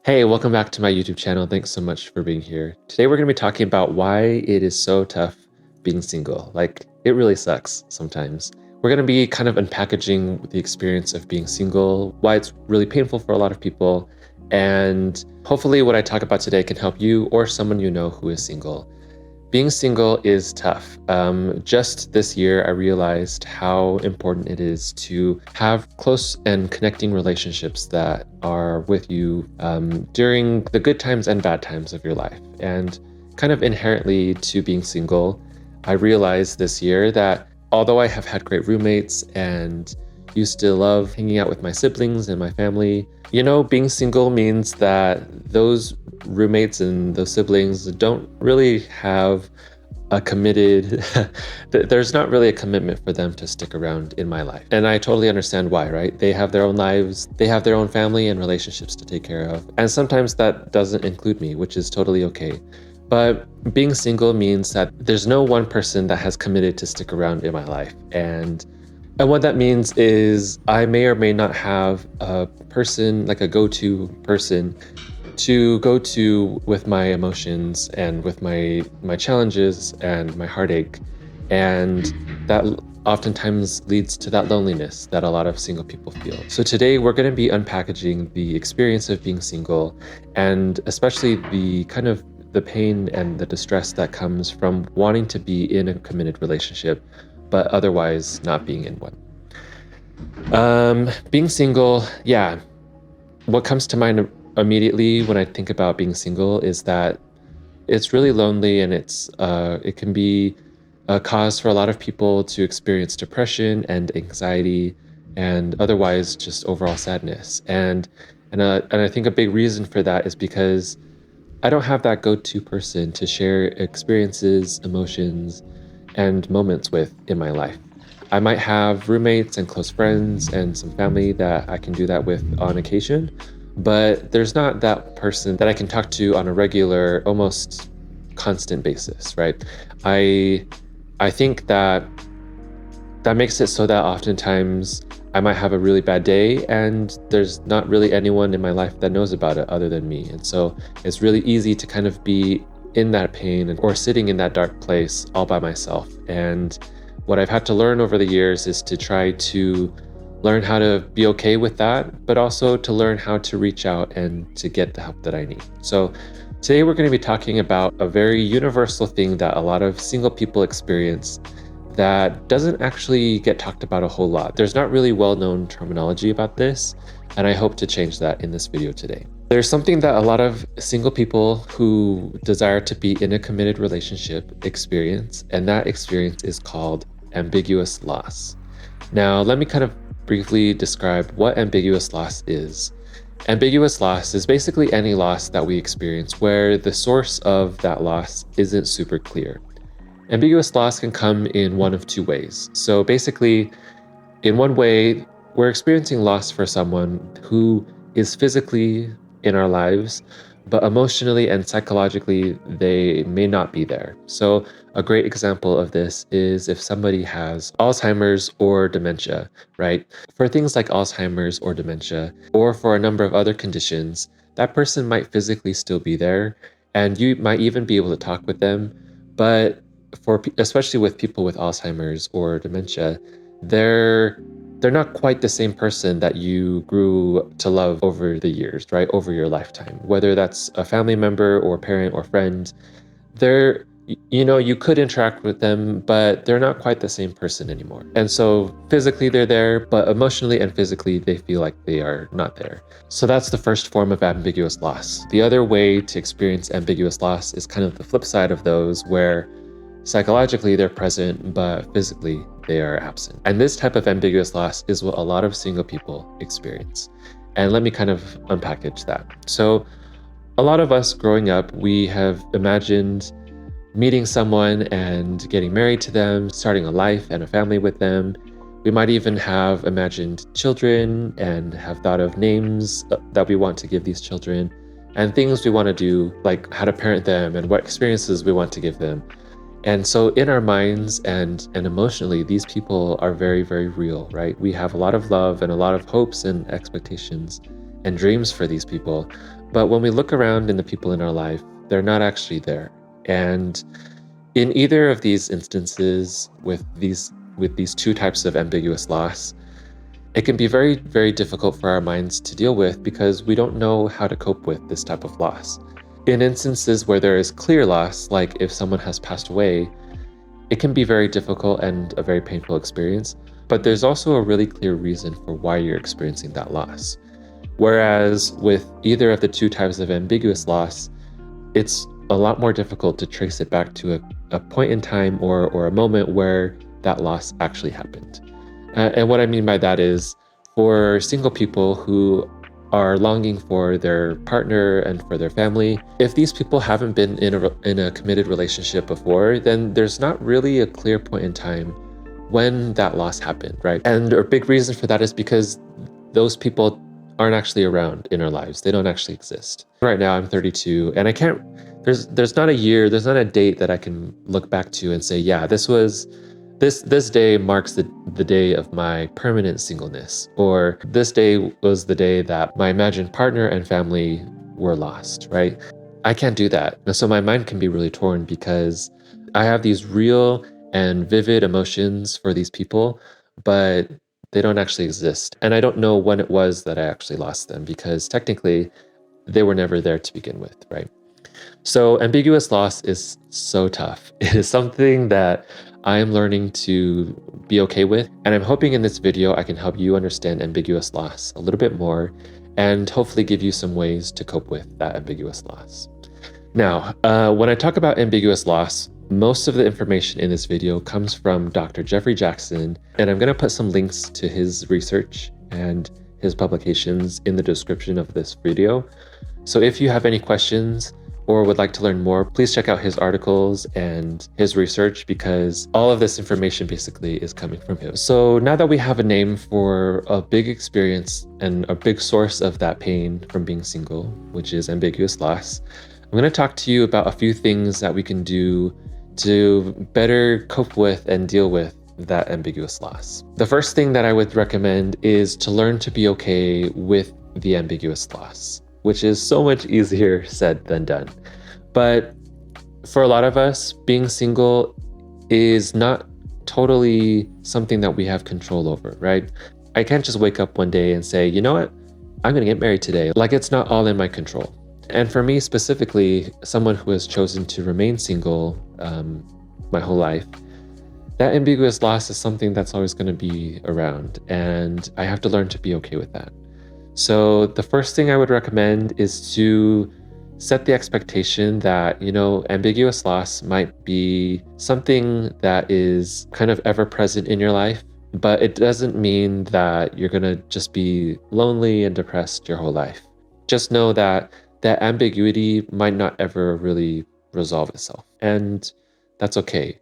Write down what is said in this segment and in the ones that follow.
Hey, welcome back to my YouTube channel. Thanks so much for being here. Today we're going to be talking about why it is so tough being single. Like, it really sucks sometimes. We're going to be kind of unpackaging the experience of being single, why it's really painful for a lot of people, and hopefully what I talk about today can help you or someone you know who is single. Being single is tough. Just this year, I realized how important it is to have close and connecting relationships that are with you during the good times and bad times of your life. And kind of inherently to being single, I realized this year that although I have had great roommates and used to love hanging out with my siblings and my family, being single means that those roommates and those siblings don't really have a committed there's not really a commitment for them to stick around in my life, and I totally understand why, right? They have their own lives, they have their own family and relationships to take care of, and sometimes that doesn't include me, which is totally okay. But being single means that there's no one person that has committed to stick around in my life, and what that means is I may or may not have a person, like a go-to person to go to with my emotions and with my challenges and my heartache. And that oftentimes leads to that loneliness that a lot of single people feel. So today we're going to be unpackaging the experience of being single, and especially the kind of the pain and the distress that comes from wanting to be in a committed relationship, but otherwise not being in one. Being single, yeah. What comes to mind immediately when I think about being single is that it's really lonely, and it can be a cause for a lot of people to experience depression and anxiety and otherwise just overall sadness. And I think a big reason for that is because I don't have that go-to person to share experiences, emotions, and moments with in my life. I might have roommates and close friends and some family that I can do that with on occasion, but there's not that person that I can talk to on a regular, almost constant basis, right? I I think that makes it so that oftentimes I might have a really bad day and there's not really anyone in my life that knows about it other than me. And so it's really easy to kind of be in that pain or sitting in that dark place all by myself. And what I've had to learn over the years is to try to learn how to be okay with that, but also to learn how to reach out and to get the help that I need. So today we're going to be talking about a very universal thing that a lot of single people experience that doesn't actually get talked about a whole lot. There's not really well-known terminology about this, and I hope to change that in this video today. There's something that a lot of single people who desire to be in a committed relationship experience, and that experience is called ambiguous loss. Now, let me kind of briefly describe what ambiguous loss is. Ambiguous loss is basically any loss that we experience where the source of that loss isn't super clear. Ambiguous loss can come in one of two ways. So basically, in one way, we're experiencing loss for someone who is physically in our lives, but emotionally and psychologically, they may not be there. So a great example of this is if somebody has Alzheimer's or dementia, right? For things like Alzheimer's or dementia, or for a number of other conditions, that person might physically still be there, and you might even be able to talk with them, but especially with people with Alzheimer's or dementia, they're not quite the same person that you grew to love over the years, right? Over your lifetime, whether that's a family member or parent or friend, you could interact with them, but they're not quite the same person anymore. And so physically they're there, but emotionally and physically they feel like they are not there. So that's the first form of ambiguous loss. The other way to experience ambiguous loss is kind of the flip side of those, where psychologically they're present, but physically they are absent. And this type of ambiguous loss is what a lot of single people experience. And let me kind of unpackage that. So a lot of us growing up, we have imagined meeting someone and getting married to them, starting a life and a family with them. We might even have imagined children and have thought of names that we want to give these children and things we want to do, like how to parent them and what experiences we want to give them. And so in our minds and emotionally, these people are very, very real, right? We have a lot of love and a lot of hopes and expectations. and dreams for these people. But when we look around in the people in our life, they're not actually there. And in either of these instances, with these two types of ambiguous loss, it can be very, very difficult for our minds to deal with because we don't know how to cope with this type of loss. In instances where there is clear loss, like if someone has passed away, it can be very difficult and a very painful experience, but there's also a really clear reason for why you're experiencing that loss. Whereas with either of the two types of ambiguous loss, it's a lot more difficult to trace it back to a point in time or a moment where that loss actually happened. And what I mean by that is, for single people who are longing for their partner and for their family, if these people haven't been in a committed relationship before, then there's not really a clear point in time when that loss happened, right? And a big reason for that is because those people aren't actually around in our lives. They don't actually exist. Right now I'm 32 and I can't, there's not a year, there's not a date that I can look back to and say, yeah, this day marks the day of my permanent singleness, or this day was the day that my imagined partner and family were lost, right? I can't do that. So my mind can be really torn because I have these real and vivid emotions for these people, but they don't actually exist. And I don't know when it was that I actually lost them because technically they were never there to begin with, right? So ambiguous loss is so tough. It is something that I am learning to be okay with. And I'm hoping in this video I can help you understand ambiguous loss a little bit more and hopefully give you some ways to cope with that ambiguous loss. Now, when I talk about ambiguous loss, most of the information in this video comes from Dr. Jeffrey Jackson, and I'm going to put some links to his research and his publications in the description of this video. So if you have any questions or would like to learn more, please check out his articles and his research because all of this information basically is coming from him. So now that we have a name for a big experience and a big source of that pain from being single, which is ambiguous loss, I'm going to talk to you about a few things that we can do to better cope with and deal with that ambiguous loss. The first thing that I would recommend is to learn to be okay with the ambiguous loss, which is so much easier said than done. But for a lot of us, being single is not totally something that we have control over, right? I can't just wake up one day and say, you know what, I'm going to get married today. Like, it's not all in my control. And for me specifically, someone who has chosen to remain single my whole life, that ambiguous loss is something that's always going to be around, and I have to learn to be okay with that. So the first thing I would recommend is to set the expectation that, ambiguous loss might be something that is kind of ever present in your life, but it doesn't mean that you're going to just be lonely and depressed your whole life. Just know that that ambiguity might not ever really resolve itself, and that's okay.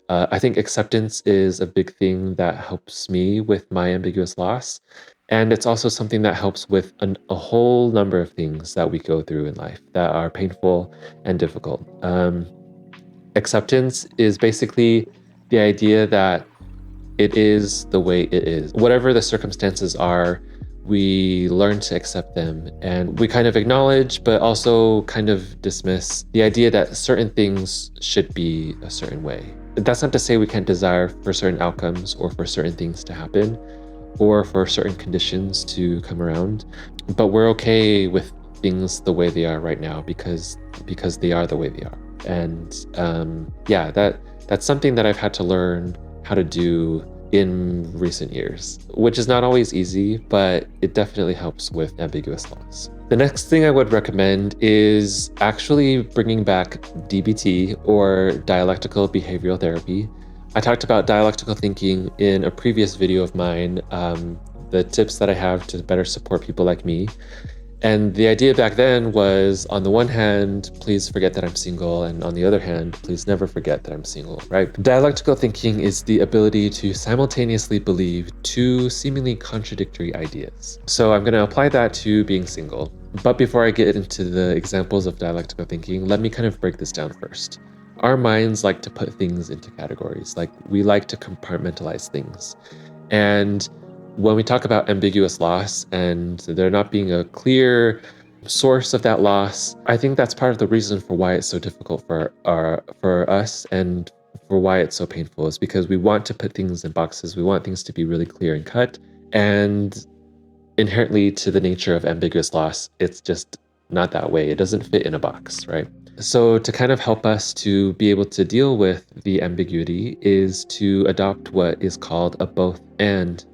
I think acceptance is a big thing that helps me with my ambiguous loss. And it's also something that helps with a whole number of things that we go through in life that are painful and difficult. Acceptance is basically the idea that it is the way it is. Whatever the circumstances are, we learn to accept them, and we kind of acknowledge, but also kind of dismiss the idea that certain things should be a certain way. That's not to say we can't desire for certain outcomes or for certain things to happen or for certain conditions to come around, but we're okay with things the way they are right now because they are the way they are. And that's something that I've had to learn how to do in recent years, which is not always easy, but it definitely helps with ambiguous loss. The next thing I would recommend is actually bringing back DBT, or dialectical behavioral therapy. I talked about dialectical thinking in a previous video of mine, the tips that I have to better support people like me. And the idea back then was, on the one hand, please forget that I'm single, and on the other hand, please never forget that I'm single, right? Dialectical thinking is the ability to simultaneously believe two seemingly contradictory ideas. So I'm going to apply that to being single. But before I get into the examples of dialectical thinking, let me kind of break this down first. Our minds like to put things into categories, like we like to compartmentalize things. And when we talk about ambiguous loss and there not being a clear source of that loss, I think that's part of the reason for why it's so difficult for us and for why it's so painful, is because we want to put things in boxes. We want things to be really clear and cut. And inherently to the nature of ambiguous loss, it's just not that way. It doesn't fit in a box, right? So to kind of help us to be able to deal with the ambiguity is to adopt what is called a both and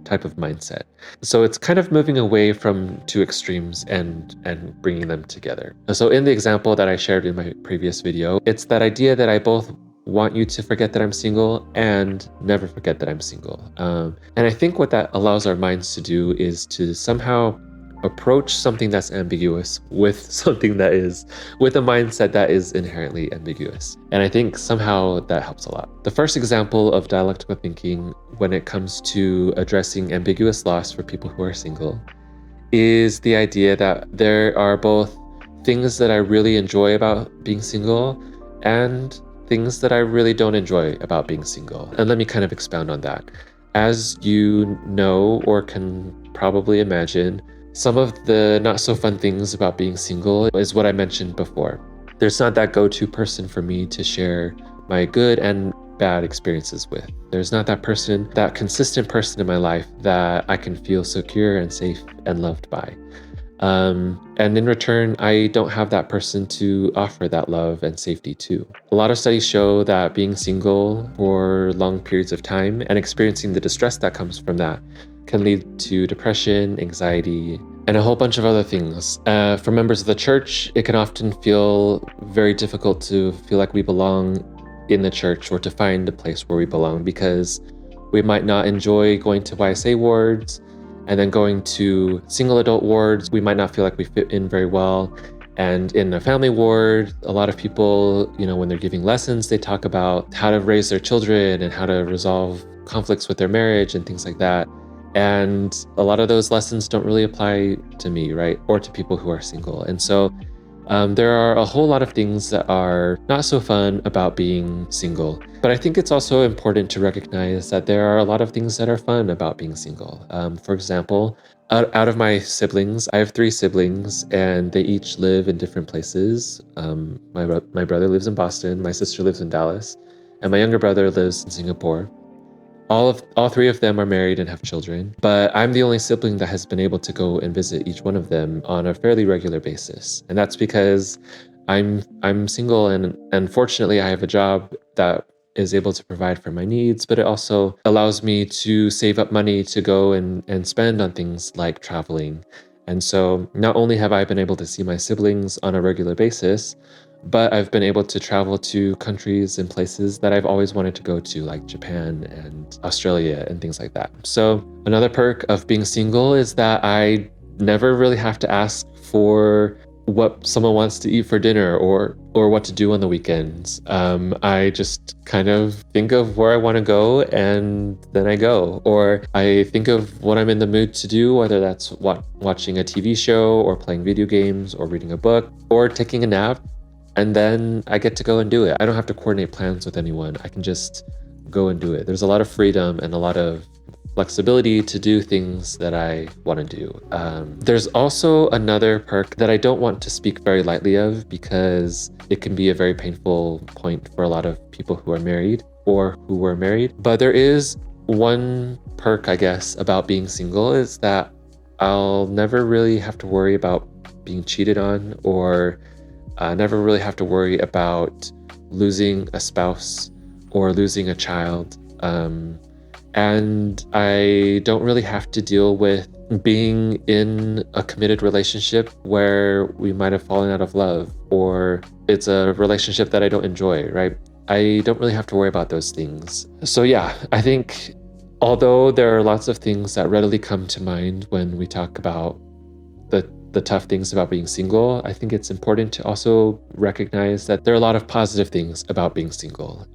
type of mindset. So it's kind of moving away from two extremes and bringing them together. So in the example that I shared in my previous video, it's that idea that I both want you to forget that I'm single and never forget that I'm single. And I think what that allows our minds to do is to somehow approach something that's ambiguous with something that is with a mindset that is inherently ambiguous. And I think somehow that helps a lot. The first example of dialectical thinking when it comes to addressing ambiguous loss for people who are single is the idea that there are both things that I really enjoy about being single and things that I really don't enjoy about being single. And let me kind of expound on that. As you know, or can probably imagine, some of the not so fun things about being single is what I mentioned before. There's not that go-to person for me to share my good and bad experiences with. There's not that person, that consistent person in my life that I can feel secure and safe and loved by. And in return, I don't have that person to offer that love and safety to. A lot of studies show that being single for long periods of time and experiencing the distress that comes from that can lead to depression, anxiety, and a whole bunch of other things. For members of the church, it can often feel very difficult to feel like we belong in the church or to find a place where we belong, because we might not enjoy going to YSA wards, and then going to single adult wards, we might not feel like we fit in very well. And in a family ward, a lot of people, when they're giving lessons, they talk about how to raise their children and how to resolve conflicts with their marriage and things like that. And a lot of those lessons don't really apply to me, right? Or to people who are single. And so there are a whole lot of things that are not so fun about being single. But I think it's also important to recognize that there are a lot of things that are fun about being single. For example, out of my siblings, I have 3 siblings, and they each live in different places. My brother lives in Boston, my sister lives in Dallas, and my younger brother lives in Singapore. All 3 of them are married and have children, but I'm the only sibling that has been able to go and visit each one of them on a fairly regular basis. And that's because I'm single, and fortunately I have a job that is able to provide for my needs, but it also allows me to save up money to go and spend on things like traveling. And so not only have I been able to see my siblings on a regular basis, but I've been able to travel to countries and places that I've always wanted to go to, like Japan and Australia and things like that. So another perk of being single is that I never really have to ask for what someone wants to eat for dinner or what to do on the weekends. I just kind of think of where I want to go and then I go. Or I think of what I'm in the mood to do, whether that's watching a TV show or playing video games or reading a book or taking a nap. And then I get to go and do it. I don't have to coordinate plans with anyone. I can just go and do it. There's a lot of freedom and a lot of flexibility to do things that I want to do. There's also another perk that I don't want to speak very lightly of, because it can be a very painful point for a lot of people who are married or who were married. But there is one perk, I guess, about being single, is that I'll never really have to worry about being cheated on, or never really have to worry about losing a spouse or losing a child. And I don't really have to deal with being in a committed relationship where we might have fallen out of love, or it's a relationship that I don't enjoy, right? I don't really have to worry about those things. So yeah, I think although there are lots of things that readily come to mind when we talk about the tough things about being single, I think it's important to also recognize that there are a lot of positive things about being single.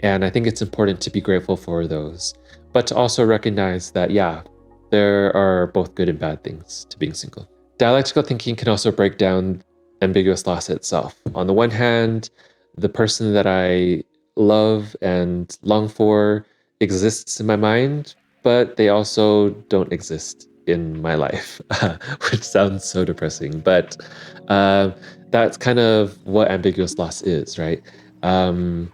And I think it's important to be grateful for those, but to also recognize that, yeah, there are both good and bad things to being single. Dialectical thinking can also break down ambiguous loss itself. On the one hand, the person that I love and long for exists in my mind, but they also don't exist in my life, which sounds so depressing. But uh, that's kind of what ambiguous loss is, right? Um,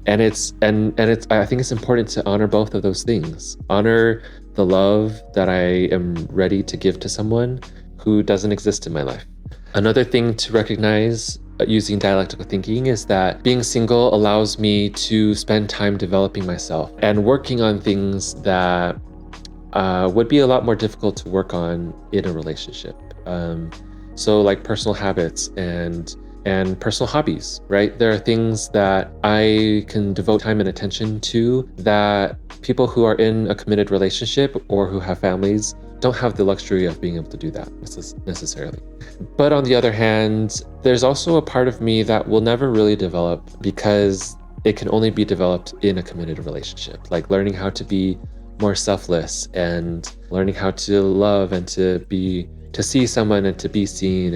and it's I think it's important to honor both of those things. Honor the love that I am ready to give to someone who doesn't exist in my life. Another thing to recognize using dialectical thinking is that being single allows me to spend time developing myself and working on things that would be a lot more difficult to work on in a relationship. So like personal habits and personal hobbies, right? There are things that I can devote time and attention to that people who are in a committed relationship or who have families don't have the luxury of being able to do that necessarily. But on the other hand, there's also a part of me that will never really develop because it can only be developed in a committed relationship, like learning how to be more selfless and learning how to love and to see someone and to be seen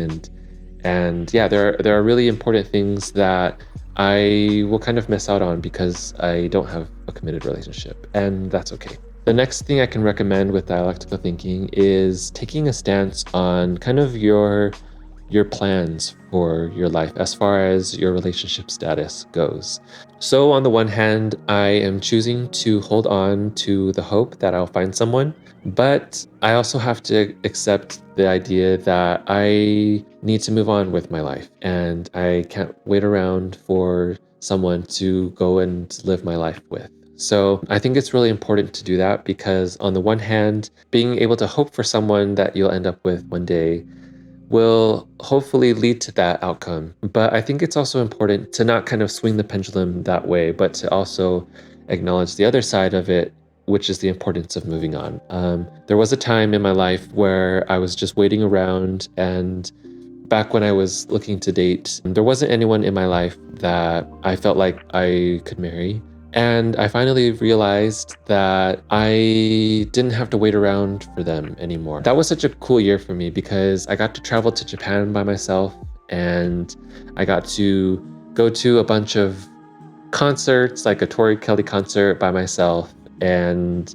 and yeah, there are really important things that I will kind of miss out on because I don't have a committed relationship, and that's okay. The next thing I can recommend with dialectical thinking is taking a stance on kind of your plans for your life as far as your relationship status goes. So on the one hand, I am choosing to hold on to the hope that I'll find someone, but I also have to accept the idea that I need to move on with my life and I can't wait around for someone to go and live my life with. So I think it's really important to do that because on the one hand, being able to hope for someone that you'll end up with one day will hopefully lead to that outcome. But I think it's also important to not kind of swing the pendulum that way, but to also acknowledge the other side of it, which is the importance of moving on. There was a time in my life where I was just waiting around, and back when I was looking to date, there wasn't anyone in my life that I felt like I could marry. And I finally realized that I didn't have to wait around for them anymore. That was such a cool year for me because I got to travel to Japan by myself and I got to go to a bunch of concerts, like a Tori Kelly concert by myself, and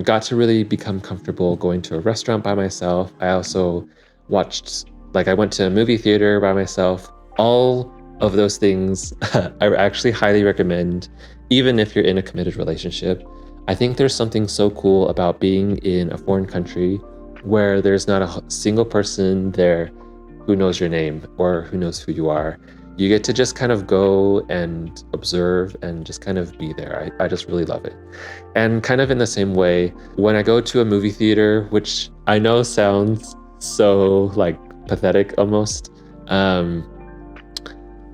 got to really become comfortable going to a restaurant by myself. I also watched, like, I went to a movie theater by myself. All of those things I actually highly recommend, even if you're in a committed relationship. I think there's something so cool about being in a foreign country where there's not a single person there who knows your name or who knows who you are. You get to just kind of go and observe and just kind of be there. I just really love it. And kind of in the same way, when I go to a movie theater, which I know sounds so like pathetic almost.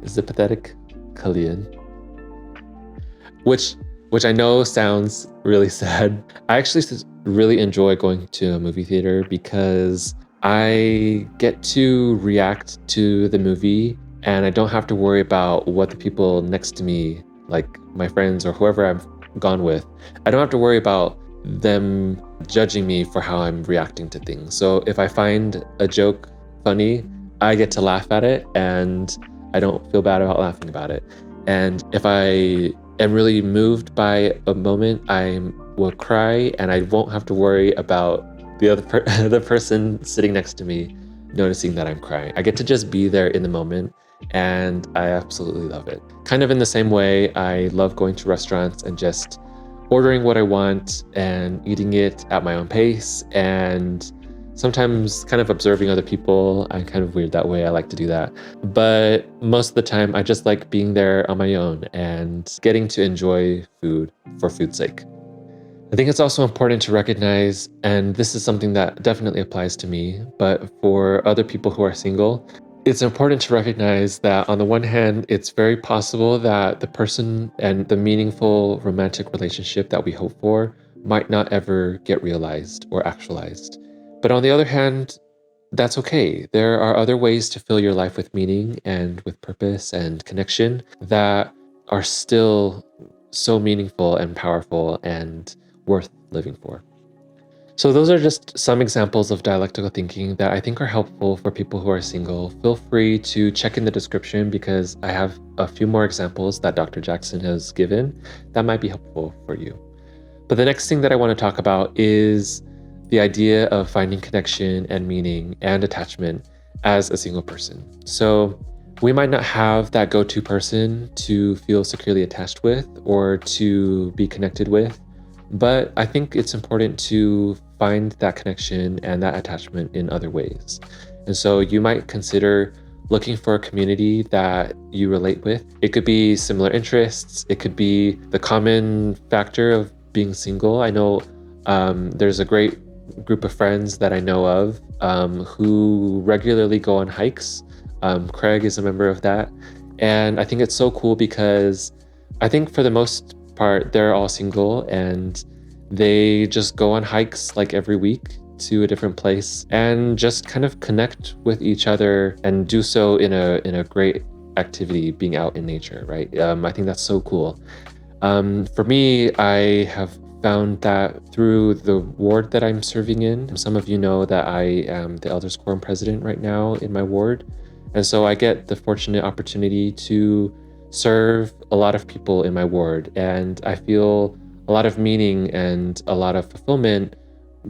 Is it pathetic? Kalian. Which I know sounds really sad. I actually really enjoy going to a movie theater because I get to react to the movie and I don't have to worry about what the people next to me, like my friends or whoever I've gone with, I don't have to worry about them judging me for how I'm reacting to things. So if I find a joke funny, I get to laugh at it and I don't feel bad about laughing about it. And if I am really moved by a moment, I will cry and I won't have to worry about the person sitting next to me noticing that I'm crying. I get to just be there in the moment and I absolutely love it. Kind of in the same way, I love going to restaurants and just ordering what I want and eating it at my own pace and sometimes kind of observing other people. I'm kind of weird that way. I like to do that. But most of the time, I just like being there on my own and getting to enjoy food for food's sake. I think it's also important to recognize, and this is something that definitely applies to me, but for other people who are single, it's important to recognize that on the one hand, it's very possible that the person and the meaningful romantic relationship that we hope for might not ever get realized or actualized. But on the other hand, that's okay. There are other ways to fill your life with meaning and with purpose and connection that are still so meaningful and powerful and worth living for. So those are just some examples of dialectical thinking that I think are helpful for people who are single. Feel free to check in the description because I have a few more examples that Dr. Jackson has given that might be helpful for you. But the next thing that I want to talk about is the idea of finding connection and meaning and attachment as a single person. So we might not have that go-to person to feel securely attached with or to be connected with, but I think it's important to find that connection and that attachment in other ways. And so you might consider looking for a community that you relate with. It could be similar interests. It could be the common factor of being single. I know there's a great group of friends that I know of who regularly go on hikes. Craig is a member of that. And I think it's so cool because I think for the most part, they're all single and they just go on hikes like every week to a different place and just kind of connect with each other and do so in a great activity, being out in nature, right? I think that's so cool. For me, I have found that through the ward that I'm serving in. Some of you know that I am the Elders Quorum president right now in my ward. And so I get the fortunate opportunity to serve a lot of people in my ward. And I feel a lot of meaning and a lot of fulfillment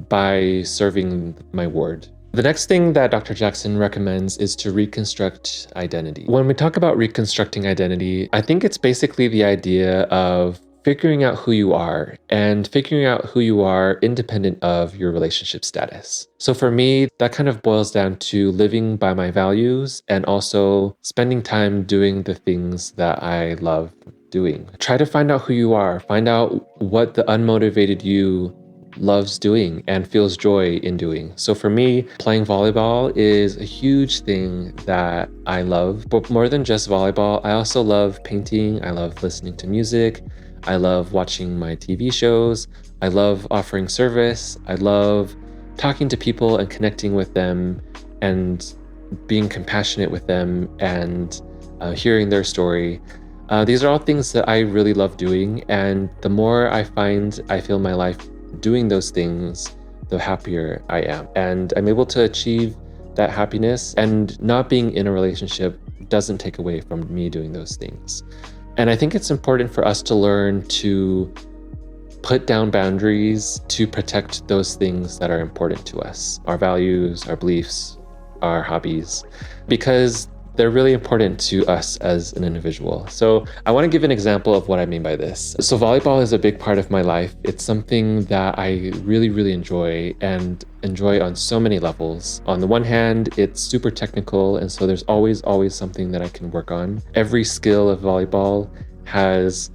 by serving my ward. The next thing that Dr. Jackson recommends is to reconstruct identity. When we talk about reconstructing identity, I think it's basically the idea of figuring out who you are and figuring out who you are independent of your relationship status. So for me, that kind of boils down to living by my values and also spending time doing the things that I love doing. Try to find out who you are, find out what the unmotivated you loves doing and feels joy in doing. So for me, playing volleyball is a huge thing that I love. But more than just volleyball, I also love painting. I love listening to music. I love watching my TV shows. I love offering service. I love talking to people and connecting with them and being compassionate with them and hearing their story. These are all things that I really love doing. And the more I feel my life doing those things, the happier I am. And I'm able to achieve that happiness, and not being in a relationship doesn't take away from me doing those things. And I think it's important for us to learn to put down boundaries to protect those things that are important to us, our values, our beliefs, our hobbies, because they're really important to us as an individual. So I want to give an example of what I mean by this. So volleyball is a big part of my life. It's something that I really, really enjoy and enjoy on so many levels. On the one hand, it's super technical, and so there's always something that I can work on. Every skill of volleyball has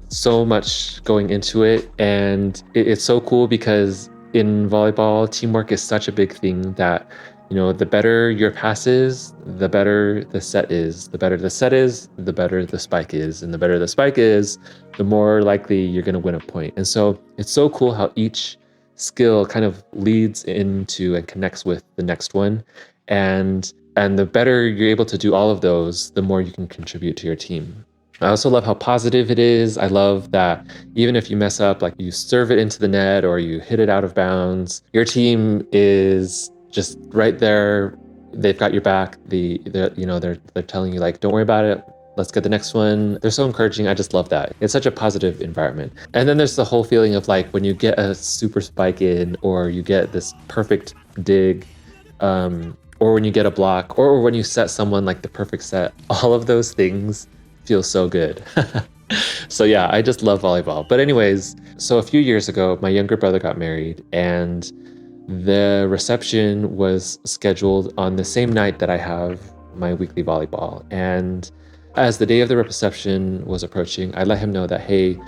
so much going into it, and it's so cool because in volleyball, teamwork is such a big thing that, you know, the better your pass is, the better the set is. The better the set is, the better the spike is. And the better the spike is, the more likely you're going to win a point. And so it's so cool how each skill kind of leads into and connects with the next one. And the better you're able to do all of those, the more you can contribute to your team. I also love how positive it is. I love that even if you mess up, like you serve it into the net or you hit it out of bounds, your team is just right there. They've got your back. They're telling you, like, don't worry about it. Let's get the next one. They're so encouraging. I just love that. It's such a positive environment. And then there's the whole feeling of like when you get a super spike in, or you get this perfect dig, or when you get a block, or when you set someone like the perfect set. All of those things feel so good. So yeah, I just love volleyball. But anyways, so a few years ago, my younger brother got married, and the reception was scheduled on the same night that I have my weekly volleyball. And as the day of the reception was approaching, I let him know that, hey,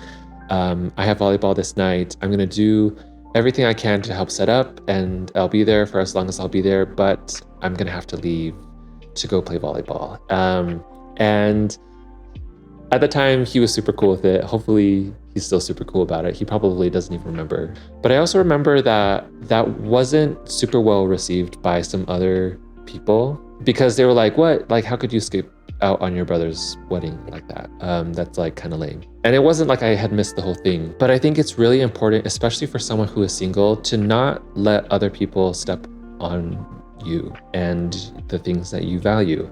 I have volleyball this night. I'm going to do everything I can to help set up, and I'll be there for as long as I'll be there, but I'm going to have to leave to go play volleyball. And at the time, he was super cool with it. Hopefully, he's still super cool about it. He probably doesn't even remember. But I also remember that wasn't super well received by some other people, because they were like, what? Like, how could you skip out on your brother's wedding like that? That's like kind of lame. And it wasn't like I had missed the whole thing. But I think it's really important, especially for someone who is single, to not let other people step on you and the things that you value.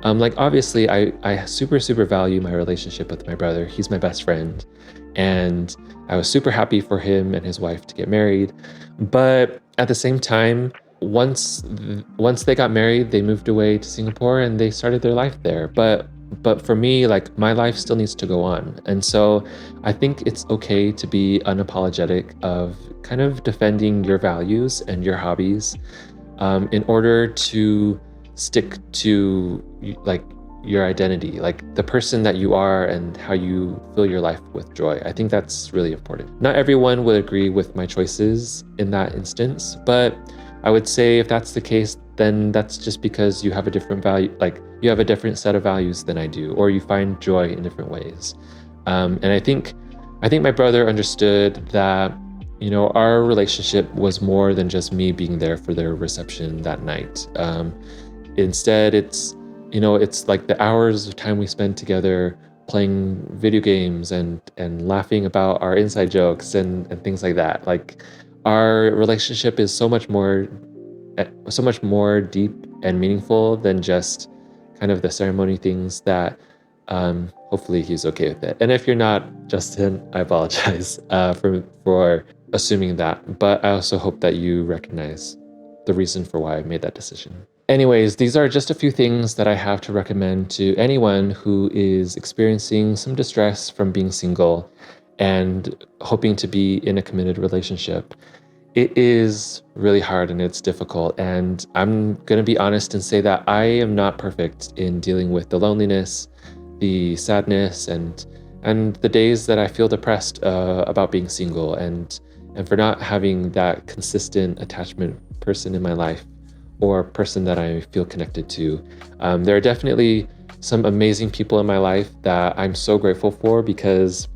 Like obviously I super value my relationship with my brother. He's my best friend, and I was super happy for him and his wife to get married. But at the same time, once they got married, they moved away to Singapore and they started their life there. But for me, like, my life still needs to go on. And so I think it's okay to be unapologetic of kind of defending your values and your hobbies, in order to stick to like your identity, like the person that you are and how you fill your life with joy. I think that's really important. Not everyone would agree with my choices in that instance, but I would say if that's the case, then that's just because you have a different value, like you have a different set of values than I do, or you find joy in different ways. And I think my brother understood that, you know, our relationship was more than just me being there for their reception that night. Instead, it's, you know, it's like the hours of time we spend together playing video games and laughing about our inside jokes and things like that. Like, our relationship is so much more deep and meaningful than just kind of the ceremony things that, hopefully he's okay with it. And if you're not, Justin, I apologize for assuming that, but I also hope that you recognize the reason for why I made that decision. Anyways, these are just a few things that I have to recommend to anyone who is experiencing some distress from being single and hoping to be in a committed relationship. It is really hard and it's difficult. And I'm going to be honest and say that I am not perfect in dealing with the loneliness, the sadness, and the days that I feel depressed about being single and for not having that consistent attachment person in my life or person that I feel connected to. There are definitely some amazing people in my life that I'm so grateful for, because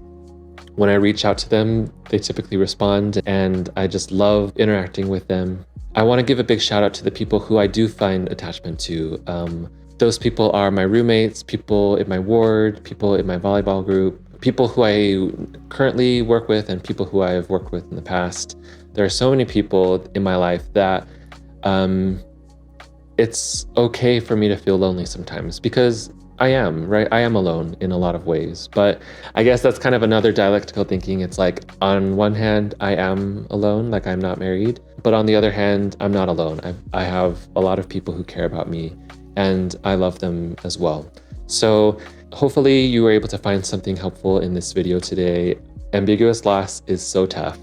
when I reach out to them, they typically respond, and I just love interacting with them. I want to give a big shout out to the people who I do find attachment to. Those people are my roommates, people in my ward, people in my volleyball group, people who I currently work with, and people who I have worked with in the past. There are so many people in my life that it's okay for me to feel lonely sometimes, because I am, right? I am alone in a lot of ways. But I guess that's kind of another dialectical thinking. It's like, on one hand, I am alone, like I'm not married. But on the other hand, I'm not alone. I have a lot of people who care about me, and I love them as well. So hopefully you were able to find something helpful in this video today. Ambiguous loss is so tough.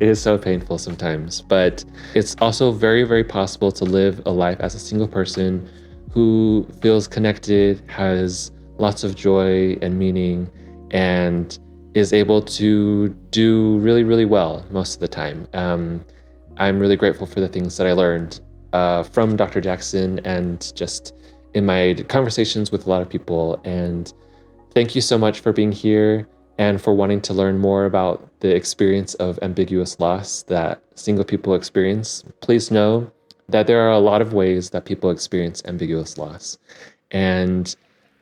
It is so painful sometimes, but it's also very, very possible to live a life as a single person who feels connected, has lots of joy and meaning, and is able to do really, really well most of the time. I'm really grateful for the things that I learned from Dr. Jackson and just in my conversations with a lot of people. And thank you so much for being here and for wanting to learn more about the experience of ambiguous loss that single people experience. Please know that there are a lot of ways that people experience ambiguous loss. And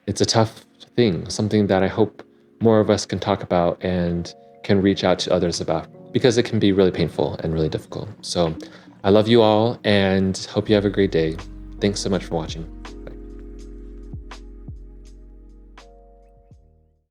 it's a tough thing, something that I hope more of us can talk about and can reach out to others about, because it can be really painful and really difficult. So I love you all and hope you have a great day. Thanks so much for watching.